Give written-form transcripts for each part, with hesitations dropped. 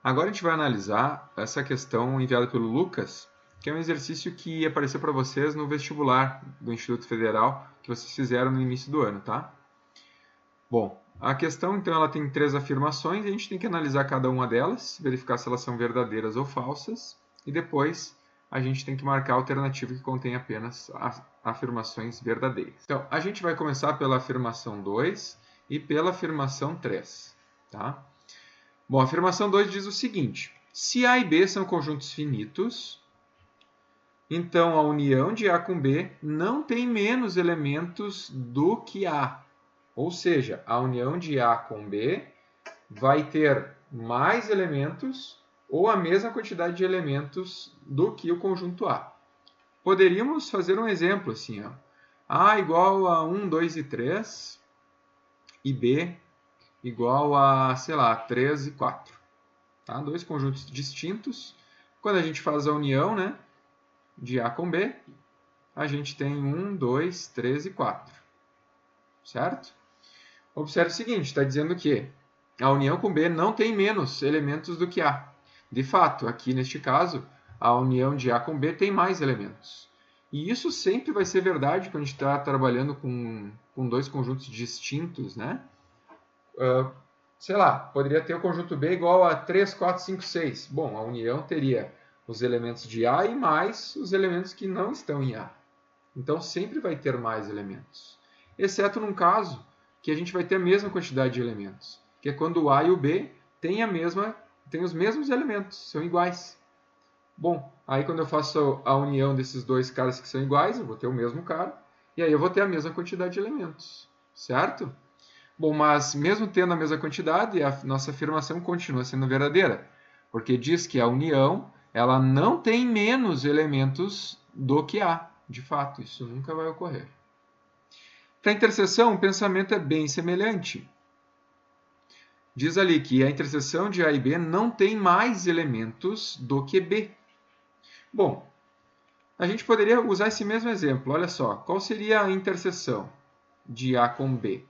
Agora a gente vai analisar essa questão enviada pelo Lucas, que é um exercício que apareceu para vocês no vestibular do Instituto Federal, que vocês fizeram no início do ano, tá? Bom, a questão então ela tem 3 afirmações e a gente tem que analisar cada uma delas, verificar se elas são verdadeiras ou falsas, e depois a gente tem que marcar a alternativa que contém apenas afirmações verdadeiras. Então, a gente vai começar pela afirmação 2 e pela afirmação 3, tá? Bom, a afirmação 2 diz o seguinte: se A e B são conjuntos finitos, então a união de A com B não tem menos elementos do que A. Ou seja, a união de A com B vai ter mais elementos ou a mesma quantidade de elementos do que o conjunto A. Poderíamos fazer um exemplo assim, ó. A igual a 1, 2 e 3 e B igual a, sei lá, 3 e 4. Tá? Dois conjuntos distintos. Quando a gente faz a união, né, de A com B, a gente tem 1, 2, 3 e 4. Certo? Observe o seguinte, está dizendo que a união com B não tem menos elementos do que A. De fato, aqui neste caso, a união de A com B tem mais elementos. E isso sempre vai ser verdade quando a gente está trabalhando com dois conjuntos distintos, né? Sei lá, poderia ter o conjunto B igual a 3, 4, 5, 6. Bom, a união teria os elementos de A e mais os elementos que não estão em A. Então, sempre vai ter mais elementos. Exceto num caso que a gente vai ter a mesma quantidade de elementos, que é quando o A e o B têm os mesmos elementos, são iguais. Bom, aí quando eu faço a união desses dois caras que são iguais, eu vou ter o mesmo cara, e aí eu vou ter a mesma quantidade de elementos, certo? Bom, mas mesmo tendo a mesma quantidade, a nossa afirmação continua sendo verdadeira, porque diz que a união ela não tem menos elementos do que A. De fato, isso nunca vai ocorrer. Para a interseção, o pensamento é bem semelhante. Diz ali que a interseção de A e B não tem mais elementos do que B. Bom, a gente poderia usar esse mesmo exemplo. Olha só, qual seria a interseção de A com B?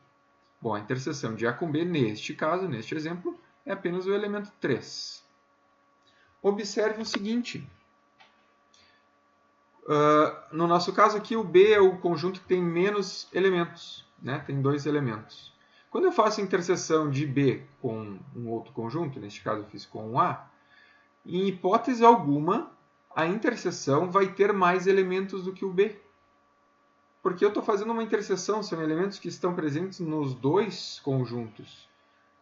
Bom, a interseção de A com B, neste caso, neste exemplo, é apenas o elemento 3. Observe o seguinte. No nosso caso aqui, o B é o conjunto que tem menos elementos, né? Tem 2 elementos. Quando eu faço a interseção de B com um outro conjunto, neste caso eu fiz com um A, em hipótese alguma, a interseção vai ter mais elementos do que o B. Porque eu estou fazendo uma interseção, são elementos que estão presentes nos 2 conjuntos.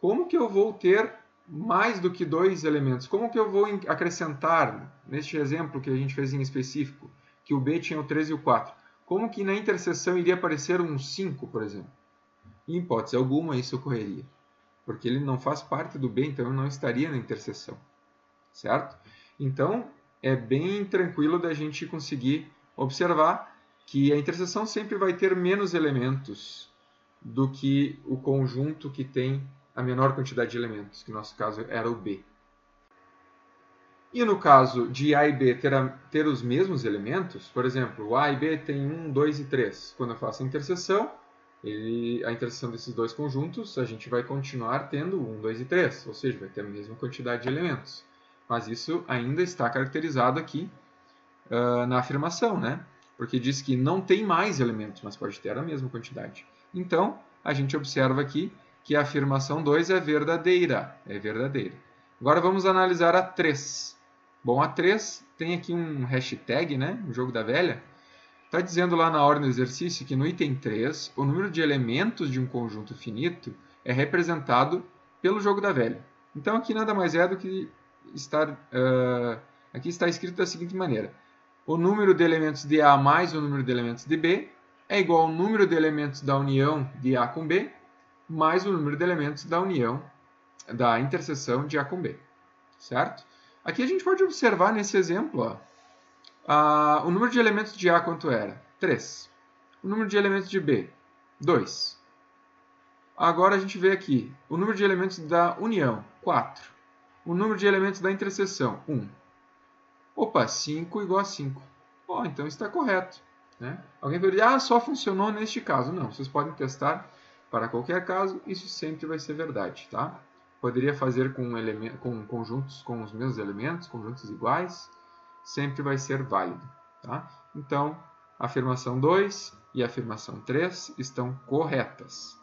Como que eu vou ter mais do que 2 elementos? Como que eu vou acrescentar, neste exemplo que a gente fez em específico, que o B tinha o 3 e o 4? Como que na interseção iria aparecer um 5, por exemplo? Em hipótese alguma isso ocorreria. Porque ele não faz parte do B, então ele não estaria na interseção. Certo? Então, é bem tranquilo da gente conseguir observar que a interseção sempre vai ter menos elementos do que o conjunto que tem a menor quantidade de elementos, que no nosso caso era o B. E no caso de A e B ter os mesmos elementos, por exemplo, o A e B tem 1, 2 e 3. Quando eu faço a interseção desses dois conjuntos, a gente vai continuar tendo 1, 2 e 3, ou seja, vai ter a mesma quantidade de elementos. Mas isso ainda está caracterizado aqui na afirmação, né? Porque diz que não tem mais elementos, mas pode ter a mesma quantidade. Então, a gente observa aqui que a afirmação 2 é verdadeira. É verdadeira. Agora vamos analisar a 3. Bom, a 3 tem aqui um hashtag, né? Um jogo da velha. Está dizendo lá na ordem do exercício que no item 3, o número de elementos de um conjunto finito é representado pelo jogo da velha. Então, aqui nada mais é do que aqui está escrito da seguinte maneira. O número de elementos de A mais o número de elementos de B é igual ao número de elementos da união de A com B mais o número de elementos da interseção de A com B. Certo? Aqui a gente pode observar nesse exemplo, ó, o número de elementos de A quanto era? 3. O número de elementos de B? 2. Agora a gente vê aqui o número de elementos da união, 4. O número de elementos da interseção, 1. Opa, 5 igual a 5. Bom, então está correto. Né? Alguém pode dizer, só funcionou neste caso. Não, vocês podem testar para qualquer caso, isso sempre vai ser verdade. Tá? poderia fazer com conjuntos com os mesmos elementos, conjuntos iguais, sempre vai ser válido. Tá? Então, a afirmação 2 e a afirmação 3 estão corretas.